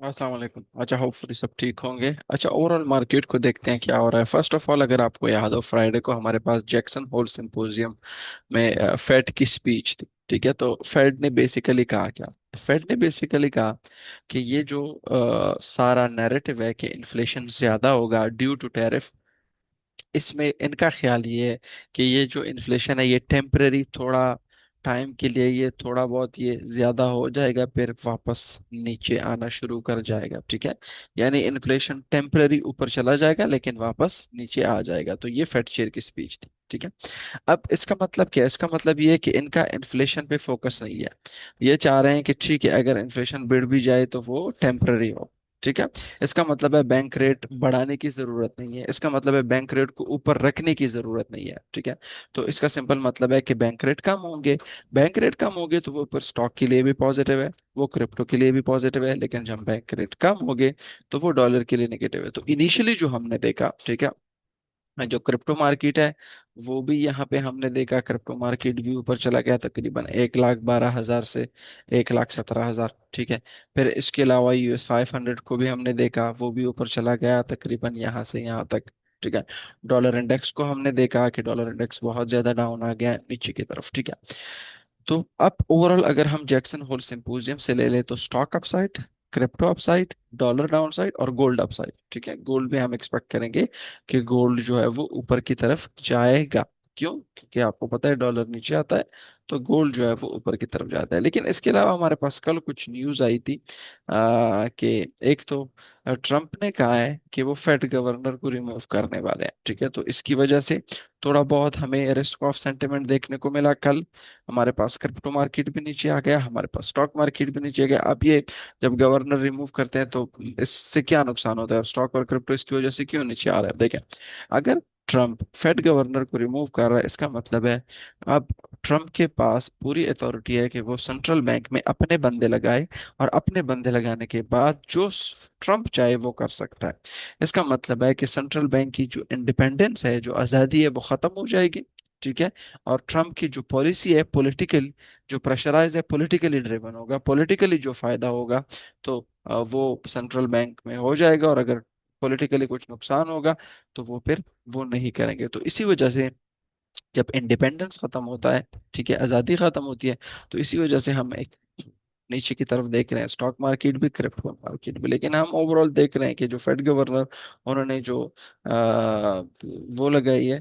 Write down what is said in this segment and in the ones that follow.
अस्सलाम वालेकुम। अच्छा, होपफुली सब ठीक होंगे। अच्छा, ओवरऑल मार्केट को देखते हैं क्या हो रहा है। फर्स्ट ऑफ ऑल, अगर आपको याद हो, फ्राइडे को हमारे पास जैक्सन होल सिंपोजियम में फेड की स्पीच थी। ठीक है, तो फेड ने बेसिकली कहा क्या? फेड ने बेसिकली कहा कि ये जो सारा नैरेटिव है कि इन्फ्लेशन ज्यादा होगा ड्यू टू टैरिफ, इसमें इनका ख्याल ये है कि ये जो इन्फ्लेशन है ये टेम्पररी, थोड़ा टाइम के लिए ये थोड़ा बहुत ये ज्यादा हो जाएगा, फिर वापस नीचे आना शुरू कर जाएगा। ठीक है, यानी इन्फ्लेशन टेम्पररी ऊपर चला जाएगा लेकिन वापस नीचे आ जाएगा। तो ये फेड चेयर की स्पीच थी। ठीक है, अब इसका मतलब क्या है? इसका मतलब ये है कि इनका इन्फ्लेशन पे फोकस नहीं है। ये चाह रहे हैं कि ठीक है, अगर इन्फ्लेशन बढ़ भी जाए तो वो टेम्पररी हो। ठीक है, इसका मतलब है बैंक रेट बढ़ाने की जरूरत नहीं है, इसका मतलब है बैंक रेट को ऊपर रखने की जरूरत नहीं है। ठीक है, तो इसका सिंपल मतलब है कि बैंक रेट कम होंगे। बैंक रेट कम होंगे तो वो ऊपर स्टॉक के लिए भी पॉजिटिव है, वो क्रिप्टो के लिए भी पॉजिटिव है, लेकिन जब बैंक रेट कम होंगे तो वो डॉलर के लिए नेगेटिव है। तो इनिशियली जो हमने देखा, ठीक है, जो क्रिप्टो मार्केट है वो भी यहाँ पे हमने देखा, क्रिप्टो मार्केट भी ऊपर चला गया तकरीबन 1,12,000 से 1,17,000। ठीक है, फिर इसके अलावा US 500 को भी हमने देखा, वो भी ऊपर चला गया तकरीबन यहाँ से यहाँ तक। ठीक है, डॉलर इंडेक्स को हमने देखा कि डॉलर इंडेक्स बहुत ज्यादा डाउन आ गया है नीचे की तरफ। ठीक है, तो अब ओवरऑल अगर हम जैक्सन होल सिंपोजियम से ले ले तो stock upside, crypto upside, dollar downside और गोल्ड अपसाइड। ठीक है, गोल्ड में हम एक्सपेक्ट करेंगे कि गोल्ड जो है वो ऊपर की तरफ जाएगा। क्यों? क्योंकि आपको पता है डॉलर नीचे आता है तो गोल्ड जो है वो ऊपर की तरफ जाता है। लेकिन इसके अलावा हमारे पास कल कुछ न्यूज आई थी कि एक तो ट्रम्प ने कहा है कि वो फेड गवर्नर को रिमूव करने वाले हैं। ठीक है, तो इसकी वजह से थोड़ा बहुत हमें रिस्क ऑफ सेंटिमेंट देखने को मिला कल। हमारे पास क्रिप्टो मार्केट भी नीचे आ गया, हमारे पास स्टॉक मार्केट भी नीचे आ गया। अब ये जब गवर्नर रिमूव करते हैं तो इससे क्या नुकसान होता है? स्टॉक और क्रिप्टो इसकी वजह से क्यों नीचे आ रहा है? देखें, अगर ट्रम्प फेड गवर्नर को रिमूव कर रहा है, इसका मतलब है अब ट्रम्प के पास पूरी अथॉरिटी है कि वो सेंट्रल बैंक में अपने बंदे लगाए, और अपने बंदे लगाने के बाद जो ट्रम्प चाहे वो कर सकता है। इसका मतलब है कि सेंट्रल बैंक की जो इंडिपेंडेंस है, जो आज़ादी है, वो खत्म हो जाएगी। ठीक है, और ट्रम्प की जो पॉलिसी है पॉलिटिकल, जो प्रेशराइज है, पॉलिटिकली ड्रिवन होगा, पॉलिटिकली जो फायदा होगा तो वो सेंट्रल बैंक में हो जाएगा, और अगर पॉलिटिकली कुछ नुकसान होगा तो वो फिर वो नहीं करेंगे। तो इसी वजह से जब इंडिपेंडेंस खत्म होता है, ठीक है, आज़ादी खत्म होती है, तो इसी वजह से हम एक नीचे की तरफ देख रहे हैं, स्टॉक मार्केट भी क्रिप्टो मार्केट भी। लेकिन हम ओवरऑल देख रहे हैं कि जो फेड गवर्नर, उन्होंने जो वो लगाई है,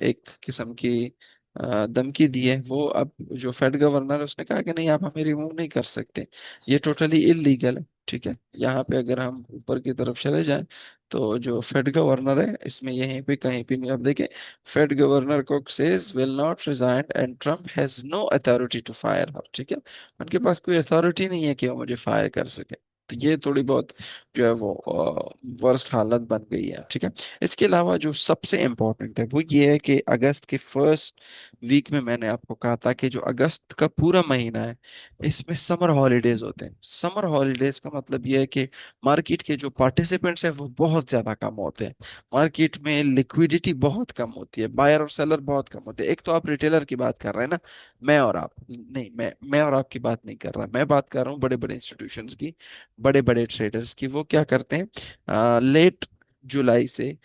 एक किस्म की धमकी दी है, वो अब जो फेड गवर्नर है उसने कहा कि नहीं, आप हमें रिमूव नहीं कर सकते, ये टोटली इलीगल है। ठीक है, यहाँ पे अगर हम ऊपर की तरफ चले जाएं तो जो फेड गवर्नर है इसमें यहीं पे कहीं पे नहीं, आप देखें, Fed governor Cook says will not resign and Trump has no authority to fire her. ठीक है, उनके पास कोई अथॉरिटी नहीं है कि वो मुझे फायर कर सके। तो ये थोड़ी बहुत जो है वो वर्स्ट हालत बन गई है। ठीक है, इसके अलावा जो सबसे इम्पोर्टेंट है वो ये है कि अगस्त के फर्स्ट वीक में मैंने आपको कहा था कि जो अगस्त का पूरा महीना है इसमें समर हॉलीडेज होते हैं। समर हॉलीडेज का मतलब ये है कि मार्केट के जो पार्टिसिपेंट्स हैं वो बहुत ज्यादा कम होते हैं, मार्केट में लिक्विडिटी बहुत कम होती है, बायर और सेलर बहुत कम होते हैं। एक तो आप रिटेलर की बात कर रहे हैं ना, मैं और आप नहीं, मैं और आपकी बात नहीं कर रहा, मैं बात कर रहा हूँ बड़े बड़े इंस्टीट्यूशंस की, बड़े बड़े ट्रेडर्स की। वो क्या करते हैं, लेट जुलाई से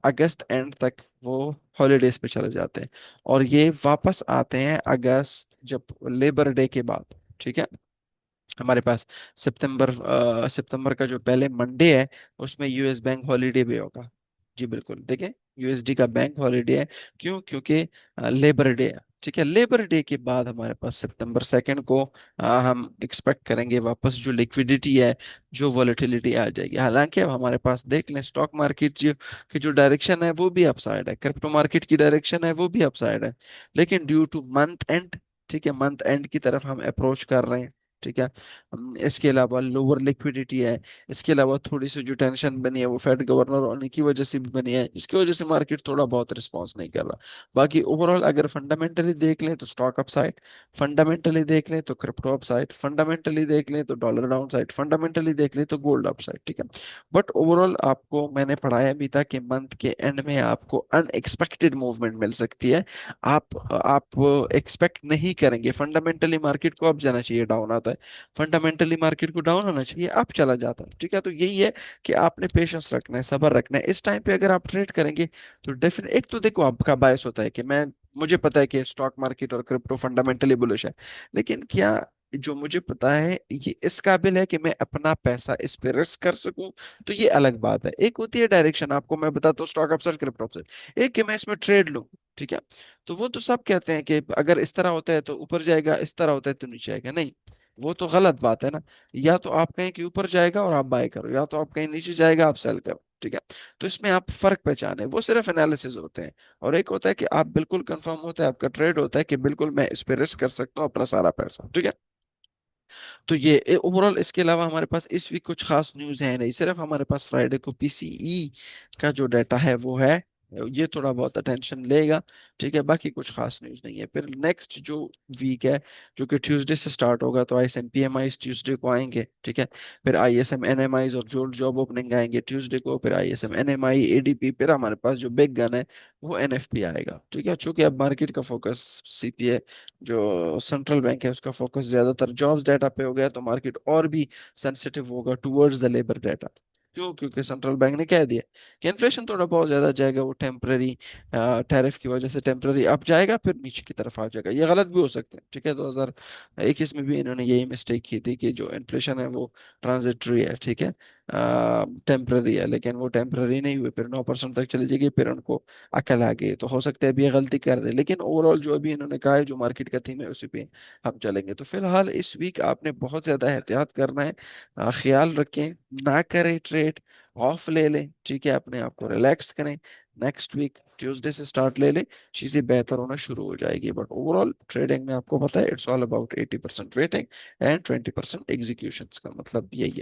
अगस्त एंड तक वो हॉलीडेज पे चले जाते हैं, और ये वापस आते हैं अगस्त, जब लेबर डे के बाद। ठीक है, हमारे पास सितंबर का जो पहले मंडे है उसमें यूएस बैंक हॉलीडे भी होगा। जी बिल्कुल, देखें, यूएसडी का बैंक हॉलीडे है। क्यों? क्योंकि लेबर डे है। ठीक है, लेबर डे के बाद हमारे पास सितंबर 2 को हम एक्सपेक्ट करेंगे वापस जो लिक्विडिटी है, जो वॉलेटिलिटी आ जाएगी। हालांकि अब हमारे पास देख लें, स्टॉक मार्केट जो की जो डायरेक्शन है वो भी अपसाइड है, क्रिप्टो मार्केट की डायरेक्शन है वो भी अपसाइड है, लेकिन ड्यू टू मंथ एंड, ठीक है, मंथ एंड की तरफ हम अप्रोच कर रहे हैं। ठीक है, इसके अलावा लोअर लिक्विडिटी है, इसके अलावा थोड़ी सी जो टेंशन बनी है वो फेड गवर्नर होने की वजह से भी बनी है, इसकी वजह से मार्केट थोड़ा बहुत रिस्पॉन्स नहीं कर रहा। बाकी ओवरऑल अगर फंडामेंटली देख लें तो स्टॉक अपसाइड, फंडामेंटली देख लें तो क्रिप्टो अपसाइड, फंडामेंटली देख लें तो डॉलर डाउन साइड, फंडामेंटली देख लें तो गोल्ड अपसाइड। ठीक है, बट ओवरऑल आपको मैंने पढ़ाया भी था कि मंथ के एंड में आपको अनएक्सपेक्टेड मूवमेंट मिल सकती है। आप एक्सपेक्ट नहीं करेंगे, फंडामेंटली मार्केट को अब जाना चाहिए डाउन, जाता है, फंडामेंटली मार्केट को डाउन होना चाहिए, अप चला जाता है। ठीक है, तो यही है कि आपने पेशेंस रखना है, सब्र रखना है। इस टाइम पे अगर आप ट्रेड करेंगे तो डेफिनेट, एक तो देखो आपका बायस होता है कि मैं, मुझे पता है कि स्टॉक मार्केट और क्रिप्टो फंडामेंटली बुलिश है, लेकिन क्या जो मुझे पता है ये इस काबिल है कि मैं अपना पैसा इस पे रिस्क कर सकूं, तो ये अलग बात है। एक होती है डायरेक्शन, आपको मैं बताता हूँ स्टॉक अपसाइड क्रिप्टो अपसाइड, एक कि मैं इसमें ट्रेड लूं। ठीक है, तो वो तो सब कहते हैं कि अगर इस तरह होता है तो ऊपर जाएगा, इस तरह होता है तो नीचे आएगा, नहीं, वो तो गलत बात है ना। या तो आप कहें कि ऊपर जाएगा और आप बाय करो, या तो आप कहीं नीचे जाएगा आप सेल करो। ठीक है, तो इसमें आप फर्क पहचाने, वो सिर्फ एनालिसिस होते हैं। और एक होता है कि आप बिल्कुल कंफर्म होता है, आपका ट्रेड होता है कि बिल्कुल मैं इस पे रिस्क कर सकता हूँ अपना सारा पैसा। ठीक है, तो ये ओवरऑल, इसके अलावा हमारे पास इस वीक कुछ खास न्यूज़ है नहीं, सिर्फ हमारे पास फ्राइडे को पीसीई का जो डाटा है वो है, ये थोड़ा बहुत अटेंशन लेगा। ठीक है, बाकी कुछ खास न्यूज़ नहीं है। फिर नेक्स्ट जो वीक है, जो कि ट्यूसडे से स्टार्ट होगा, तो आईएसएम पीएमआई ट्यूसडे को आएंगे। ठीक है, फिर आईएसएम एनएमआई और जो जॉब ओपनिंग आएंगे ट्यूसडे को, फिर आईएसएम एनएमआई एडीपी, फिर हमारे पास जो बिग गन है वो एनएफपी आएगा। ठीक है, चूंकि अब मार्केट का फोकस, सीपीए जो सेंट्रल बैंक है उसका फोकस ज्यादातर जॉब्स डाटा पे हो गया, तो मार्केट और भी सेंसिटिव होगा टुवर्ड्स द लेबर डाटा। क्यों? क्योंकि सेंट्रल बैंक ने कह दिया कि इन्फ्लेशन थोड़ा बहुत ज्यादा जाएगा, वो टेम्पररी टैरिफ की वजह से टेम्पररी अप जाएगा, फिर नीचे की तरफ आ जाएगा। ये गलत भी हो सकते हैं। ठीक है, 2021 में भी इन्होंने यही मिस्टेक की थी कि जो इन्फ्लेशन है वो ट्रांजिटरी है। ठीक है, टेम्पररी है, लेकिन वो टेम्पररी नहीं हुए, फिर 9% तक चली जाएगी, फिर उनको अकल आ गई। तो हो सकता है अभी ये गलती कर रहे हैं, लेकिन ओवरऑल जो अभी इन्होंने कहा है, जो मार्केट का थीम है उसी पे हम चलेंगे। तो फिलहाल इस वीक आपने बहुत ज्यादा एहतियात करना है, ख्याल रखें, ना करें ट्रेड, ऑफ ले लें। ठीक है, अपने आप को रिलैक्स करें, नेक्स्ट वीक ट्यूसडे से स्टार्ट ले लें, चीजें बेहतर होना शुरू हो जाएगी। बट ओवरऑल ट्रेडिंग में आपको पता है it's all about 80% waiting and 20% execution, का मतलब यही है।